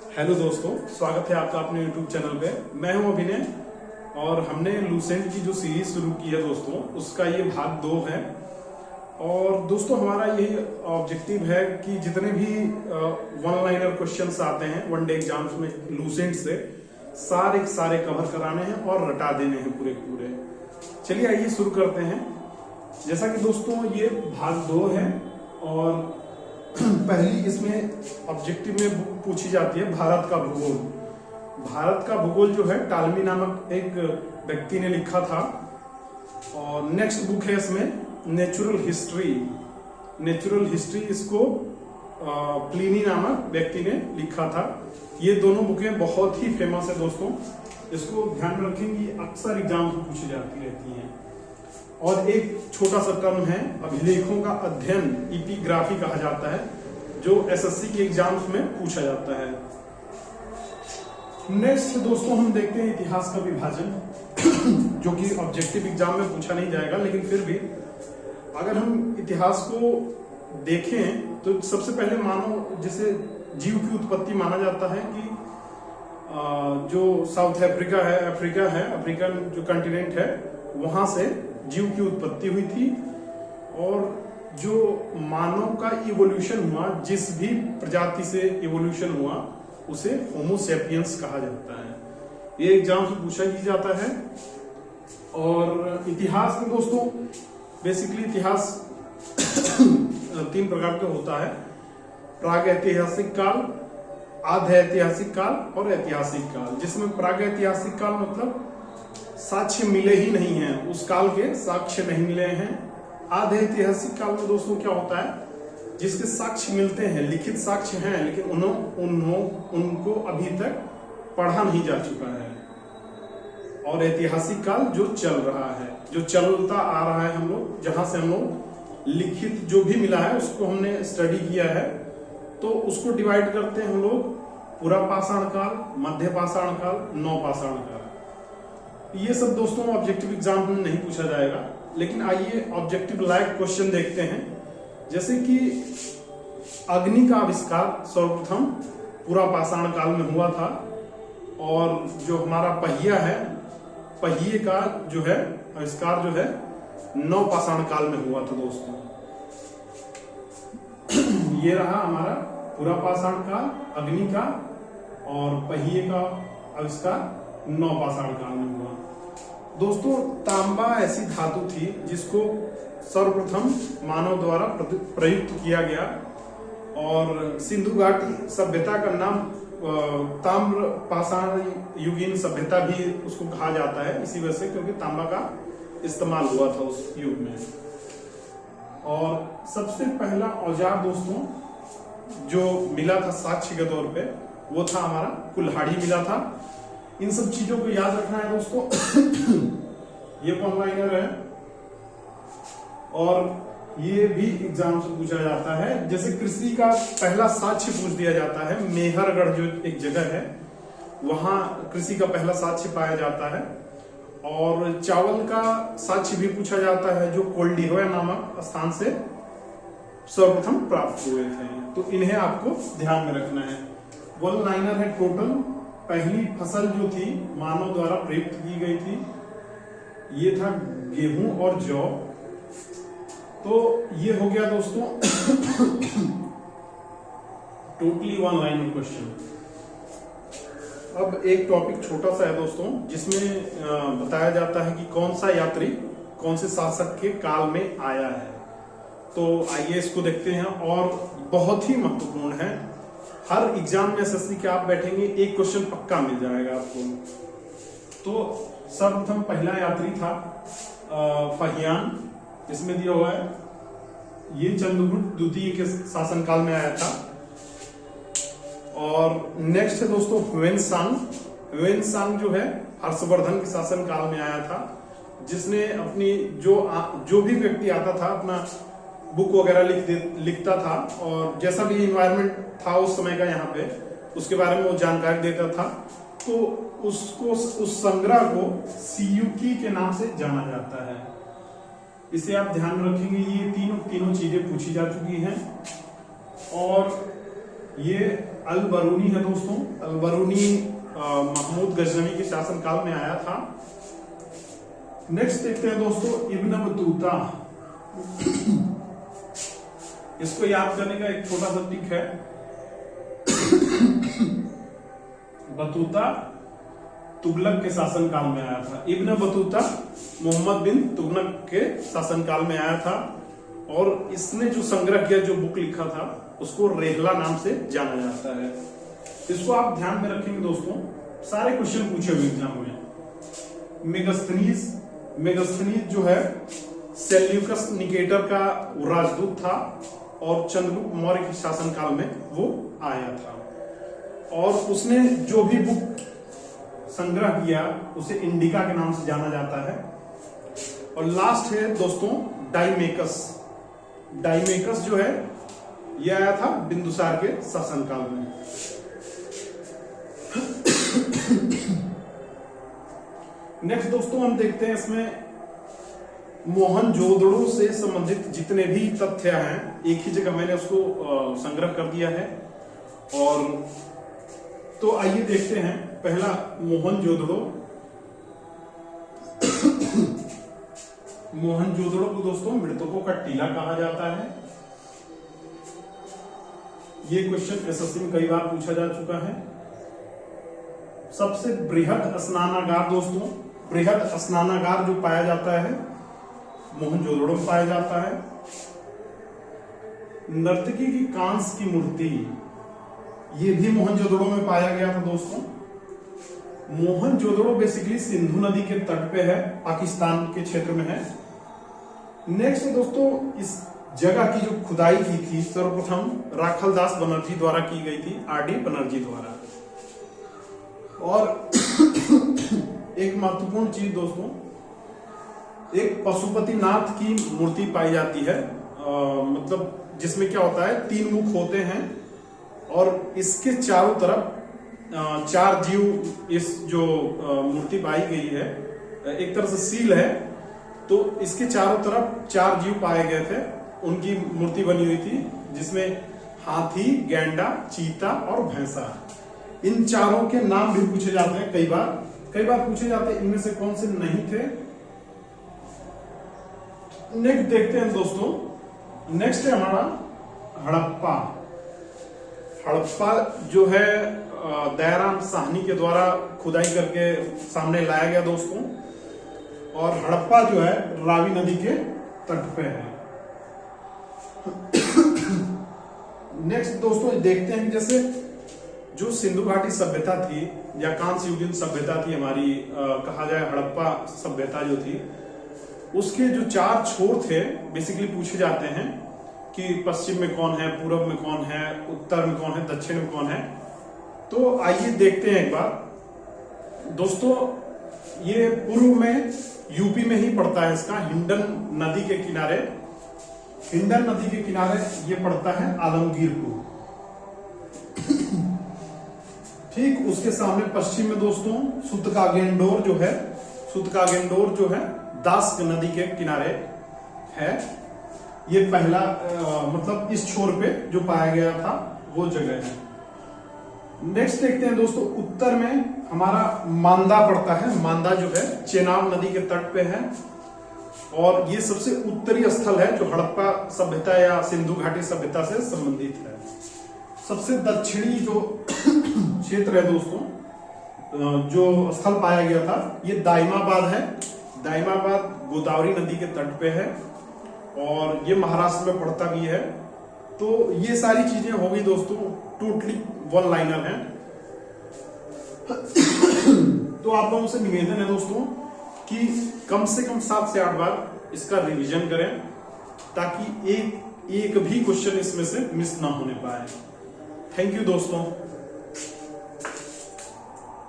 Hello दोस्तों, स्वागत है आपका अपने YouTube चैनल पे। मैं हूं अभिनय और हमने लूसेंट की जो सीरीज शुरू की है दोस्तों, उसका ये भाग 2 है। और दोस्तों हमारा यही ऑब्जेक्टिव है कि जितने भी वन लाइनर क्वेश्चंस आते हैं वनडे एग्जाम्स में लूसेंट से, सारे कवर कराने हैं और रटा देने हैं पूरे पूरे। चलिए आइए शुरू करते हैं। जैसा कि दोस्तों ये भाग 2 है और पहली इसमें ऑब्जेक्टिव में पूछी जाती है भारत का भूगोल। भारत का भूगोल जो है टालमी नामक एक व्यक्ति ने लिखा था। और नेक्स्ट बुक है इसमें नेचुरल हिस्ट्री। नेचुरल हिस्ट्री इसको प्लिनी नामक व्यक्ति ने लिखा था। ये दोनों बुकें बहुत ही फेमस है दोस्तों, इसको ध्यान रखेंगे, अक्सर एग्जाम में पूछी जाती रहती हैं। और एक छोटा सा टर्म है अभिलेखों का अध्ययन, एपिग्राफी कहा जाता है, जो एसएससी के एग्जाम्स में पूछा जाता है। नेक्स्ट दोस्तों हम देखते हैं इतिहास का विभाजन, जो कि ऑब्जेक्टिव एग्जाम में पूछा नहीं जाएगा, लेकिन फिर भी अगर हम इतिहास को देखें तो सबसे पहले मानो जैसे जीव की उत्पत्ति माना जाता है कि जो साउथ अफ्रीका है, अफ्रीकन जो कंटिनेंट है, वहां से जीव की उत्पत्ति हुई थी। और जो मानव का इवोल्यूशन हुआ, जिस भी प्रजाति से इवोल्यूशन हुआ, उसे होमो सेपियंस कहा जाता है। ये एग्जाम से पूछा ही जाता है। और इतिहास में दोस्तों बेसिकली इतिहास 3 प्रकार का होता है: प्राग ऐतिहासिक काल, आध ऐतिहासिक काल और ऐतिहासिक काल। जिसमें प्राग ऐतिहासिक काल मतलब साक्ष्य मिले ही नहीं हैं, उस काल के साक्ष्य नहीं मिले हैं। आधे ऐतिहासिक काल में दोस्तों क्या होता है, जिसके साक्ष्य मिलते हैं, लिखित साक्ष्य हैं, लेकिन उनको अभी तक पढ़ा नहीं जा चुका है। और ऐतिहासिक काल जो चल रहा है, जो चलता आ रहा है, हम लोग जहां से हम लोग लिखित जो भी मिला है उसको हमने स्टडी किया है, तो उसको डिवाइड करते हैं हम लोग पूरा पाषाण काल, मध्य पाषाण काल, नवपाषाण काल। ये सब दोस्तों ऑब्जेक्टिव एग्जाम में नहीं पूछा जाएगा, लेकिन आइए ऑब्जेक्टिव लाइक क्वेश्चन देखते हैं। जैसे कि अग्नि का आविष्कार सर्वप्रथम पूरा पाषाण काल में हुआ था, और जो हमारा पहिया है, पहिए का जो है आविष्कार जो है नवपाषाण काल में हुआ था दोस्तों। ये रहा हमारा पूरा पाषाण काल, अग्नि का, और पहिए का आविष्कार नवपाषाण काल में हुआ। दोस्तों तांबा ऐसी धातु थी जिसको सर्वप्रथम मानव द्वारा प्रयुक्त किया गया, और सिंधु घाटी सभ्यता का नाम ताम्र पाषाण युगीन सभ्यता भी उसको कहा जाता है, इसी वजह से क्योंकि तांबा का इस्तेमाल हुआ था उस युग में। और सबसे पहला औजार दोस्तों जो मिला था साक्ष्य के तौर पे, वो था हमारा कुल्हाड़ी मिला था। इन सब चीजों को याद रखना है दोस्तों। ये वन लाइनर है और ये भी एग्जाम से पूछा जाता है। जैसे कृषि का पहला साक्ष्य पूछ दिया जाता है, मेहरगढ़ जो एक जगह है, वहां कृषि का पहला साक्ष्य पाया जाता है। और चावल का साक्ष्य भी पूछा जाता है, जो कोल्डिहोया नामक स्थान से सर्वप्रथम प्राप्त हुए थे। तो इन्हें आपको ध्यान में रखना है। वन लाइनर है टोटल। पहली फसल जो थी मानव द्वारा प्रयुक्त की गई थी, ये था गेहूं और जौ। तो ये हो गया दोस्तों टोटली वन लाइनर क्वेश्चन। अब एक टॉपिक छोटा सा है दोस्तों, जिसमें बताया जाता है कि कौन सा यात्री कौन से शासक के काल में आया है। तो आइए इसको देखते हैं, और बहुत ही महत्वपूर्ण है। हर एग्जाम में एसएससी के आप बैठेंगे, एक क्वेश्चन पक्का मिल जाएगा आपको। तो सर्वप्रथम पहला यात्री था फहियान, इसमें दिया हुआ है। ये चंद्रगुप्त द्वितीय के शासनकाल में आया था। और नेक्स्ट है दोस्तों ह्वेनसांग। ह्वेनसांग जो है हर्षवर्धन के शासनकाल में आया था, जिसने अपनी जो भी व्यक्ति आता था अपना बुक वगैरह लिखता था, और जैसा भी इन्वायरमेंट था उस समय का यहाँ पे, उसके बारे में वो जानकारी देता था। तो उसको, उस संग्रह को सीयूकी के नाम से जाना जाता है। इसे आप ध्यान रखेंगे। ये तीनों चीजें पूछी जा चुकी हैं। और ये अल बरूनी है दोस्तों। अल बरूनी महमूद गजनवी के शासनकाल में आया था। नेक्स्ट देखते हैं दोस्तों इब्न बतूता। इसको याद करने का एक छोटा सा ट्रिक है। बतूता तुगलक के शासनकाल में आया था। इब्न बतूता मोहम्मद बिन तुगलक के शासनकाल में आया था और इसने जो संग्रह किया, जो बुक लिखा था, उसको रेहला नाम से जाना जाता है। इसको आप ध्यान में रखेंगे दोस्तों, सारे क्वेश्चन पूछे हुए एग्जाम में। मेगस्थनीज जो है सेल्यूकस निकेटर का राजदूत था और चंद्रगुप्त मौर्य के शासनकाल में वो आया था और उसने जो भी बुक संग्रह किया उसे इंडिका के नाम से जाना जाता है। और लास्ट है दोस्तों डाइमेकस। डाइमेकस जो है यह आया था बिंदुसार के शासनकाल में। नेक्स्ट दोस्तों हम देखते हैं इसमें मोहनजोदड़ो से संबंधित जितने भी तथ्य हैं एक ही जगह मैंने उसको संग्रह कर दिया है। और तो आइए देखते हैं पहला मोहनजोदड़ो। मोहनजोदड़ो को दोस्तों मृतकों का टीला कहा जाता है। ये क्वेश्चन एसएससी में कई बार पूछा जा चुका है। सबसे बृहद स्नानागार दोस्तों, बृहद स्नानागार जो पाया जाता है मोहनजोदड़ो में पाया जाता है। नर्तकी की कांस की मूर्ति, ये भी मोहनजोदड़ो में पाया गया था दोस्तों। मोहनजोदड़ो बेसिकली सिंधु नदी के तट पे है, पाकिस्तान के क्षेत्र में है। नेक्स्ट दोस्तों इस जगह की जो खुदाई की थी सर्वप्रथम राखलदास बनर्जी द्वारा की गई थी, आरडी बनर्जी द्वारा। और एक महत्वपूर्ण चीज दोस्तों, एक पशुपतिनाथ की मूर्ति पाई जाती है, मतलब जिसमें क्या होता है 3 मुख होते हैं और इसके चारों तरफ 4 जीव, इस जो मूर्ति पाई गई है एक तरह से सील है, तो इसके चारों तरफ 4 जीव पाए गए थे, उनकी मूर्ति बनी हुई थी जिसमें हाथी, गैंडा, चीता और भैंसा, इन चारों के नाम भी पूछे जाते हैं। कई बार पूछे जाते हैं, इनमें से कौन से नहीं थे। नेक्स्ट देखते हैं दोस्तों, नेक्स्ट है हमारा हड़प्पा। हड़प्पा जो है दयाराम साहनी के द्वारा खुदाई करके सामने लाया गया दोस्तों। और हड़प्पा जो है रावी नदी के तट पे है। नेक्स्ट दोस्तों देखते हैं कि जैसे जो सिंधु घाटी सभ्यता थी या कांस्य युगीन सभ्यता थी हमारी, कहा जाए हड़प्पा सभ्यता जो थी, उसके जो 4 छोर थे बेसिकली पूछे जाते हैं कि पश्चिम में कौन है, पूर्व में कौन है, उत्तर में कौन है, दक्षिण में कौन है। तो आइए देखते हैं एक बार दोस्तों। ये पूर्व में यूपी में ही पड़ता है, इसका हिंडन नदी के किनारे, हिंडन नदी के किनारे ये पड़ता है आलमगीरपुर। ठीक उसके सामने पश्चिम में दोस्तों सुतकागेंडोर जो है दास नदी के किनारे है। ये पहला मतलब इस छोर पे जो पाया गया था वो जगह है। नेक्स्ट देखते हैं दोस्तों, उत्तर में हमारा मांदा पड़ता है। मांदा जो है चेनाब नदी के तट पे है और ये सबसे उत्तरी स्थल है जो हड़प्पा सभ्यता या सिंधु घाटी सभ्यता से संबंधित है। सबसे दक्षिणी जो क्षेत्र है दोस्तों, जो स्थल पाया गया था, ये दाइमाबाद है। दाइमाबाद गोदावरी नदी के तट पे है और ये महाराष्ट्र में पड़ता भी है। तो ये सारी चीजें हो गई दोस्तों, टोटली 1 लाइनर है। तो आप लोगों से निवेदन है दोस्तों कि कम से कम 7 से 8 बार इसका रिवीजन करें ताकि एक भी क्वेश्चन इसमें से मिस ना होने पाए। थैंक यू दोस्तों।